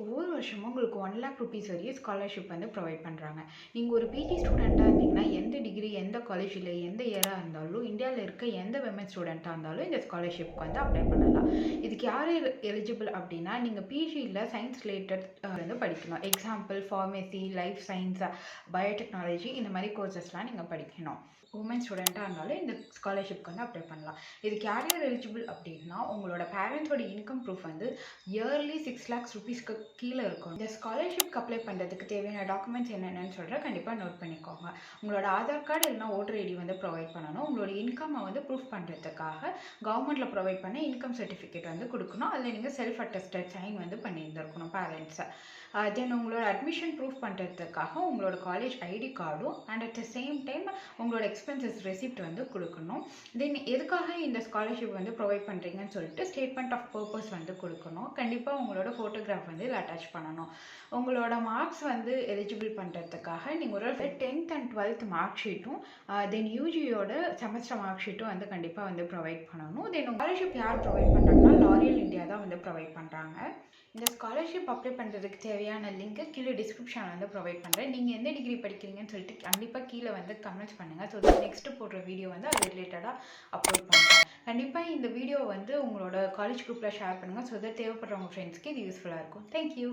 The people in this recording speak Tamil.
ஒவ்வொரு வருஷமும் உங்களுக்கு 1,00,000 ருபீஸ் வரையும் ஸ்காலர்ஷிப் வந்து ப்ரொவைட் பண்ணுறாங்க. நீங்கள் ஒரு பிஜி ஸ்டூடெண்ட்டாக இருந்தீங்கன்னா எந்த டிகிரி எந்த காலேஜில் எந்த இயராக இருந்தாலும் இந்தியாவில் இருக்க எந்த விமன் ஸ்டூடெண்ட்டாக இருந்தாலும் இந்த ஸ்காலர்ஷிப்க்கு வந்து அப்ளை பண்ணலாம். இதுக்கு யார் எலிஜிபிள் அப்படின்னா நீங்கள் பிஜியில் சயின்ஸ் ரிலேட்டட் வந்து படிக்கணும். Example pharmacy, life science, biotechnology இந்த மாதிரி கோர்சஸ்லாம் நீங்கள் படிக்கணும். உமன் ஸ்டூடெண்ட்டாக இருந்தாலும் இந்த ஸ்காலர்ஷிப்க்கு வந்து அப்ளை பண்ணலாம். இதுக்கு யார் எலிஜிபிள் அப்படின்னா உங்களோட பேரண்ட்ஸோட இன்கம் ப்ரூஃப் வந்து இயர்லி 6,00,000 ருபீஸ்க்கு கீழே இருக்கும். இந்த ஸ்காலர்ஷிப்க்கு அப்ளை பண்ணுறதுக்கு தேவையான டாக்குமெண்ட்ஸ் என்னென்னு சொல்கிறேன், கண்டிப்பாக நோட் பண்ணிக்கோங்க. உங்களோட ஆதார் கார்டு இல்லைனா ஓட்டர் ஐடி வந்து ப்ரொவைட் பண்ணணும். உங்களோட இன்கம்மை வந்து ப்ரூஃப் பண்ணுறதுக்காக கவர்மெண்ட்டில் ப்ரொவைட் பண்ண இன்கம் சர்டிஃபிகேட் வந்து கொடுக்கணும். அதில் நீங்கள் செல்ஃப் அட்டஸ்டட் சைன் வந்து பண்ணியிருந்துருக்கணும் பேரண்ட்ஸை. தென் உங்களோட அட்மிஷன் ப்ரூஃப் பண்ணுறதுக்காக உங்களோட காலேஜ் ஐடி கார்டும் and at the same time உங்களோட எக்ஸ்பென்சஸ் ரெசிப்ட் வந்து கொடுக்கணும். தென் எதுக்காக இந்த ஸ்காலர்ஷிப் வந்து ப்ரொவைட் பண்ணுறீங்கன்னு சொல்லிட்டு ஸ்டேட்மெண்ட் ஆஃப் பர்பஸ் வந்து கொடுக்கணும். கண்டிப்பாக உங்களோட ஃபோட்டோகிராஃப் வந்து இதில் அட்டாச் பண்ணணும். உங்களோட மார்க்ஸ் வந்து எலிஜிபிள் பண்ணுறதுக்காக நீங்கள் ஒரு 10th and 12th மார்க் ஷீட்டும் தென் யூஜியோட செமஸ்டர் மார்க் ஷீட்டும் வந்து கண்டிப்பாக வந்து ப்ரொவைட் பண்ணணும். தென் ஸ்காலர்ஷிப் யார் ப்ரொவைட் பண்ணுறாங்கன்னா லாரியல் இந்தியா தான் வந்து ப்ரொவைட் பண்ணுறாங்க. இந்த ஸ்காலர்ஷிப் அப்ளை பண்ணுறதுக்கு தேவையான லிங்க்கு கீழே டிஸ்கிரிப்ஷன் வந்து ப்ரொவைட் பண்ணுறேன். நீங்கள் எந்த டிகிரி படிக்கிறீங்கன்னு சொல்லிட்டு கண்டிப்பாக கீழே வந்து கமெண்ட்ஸ் பண்ணுங்கள். ஸோ நெக்ஸ்ட்டு போடுற வீடியோ வந்து அது ரிலேட்டடாக அப்லோட் பண்ணுறேன். கண்டிப்பாக இந்த வீடியோ வந்து உங்களோட காலேஜ் குரூப்பில் ஷேர் பண்ணுங்கள். ஸோ தேவைப்படுற உங்கள் ஃப்ரெண்ட்ஸ்க்கு இது யூஸ்ஃபுல்லாக இருக்கும். தேங்க்யூ.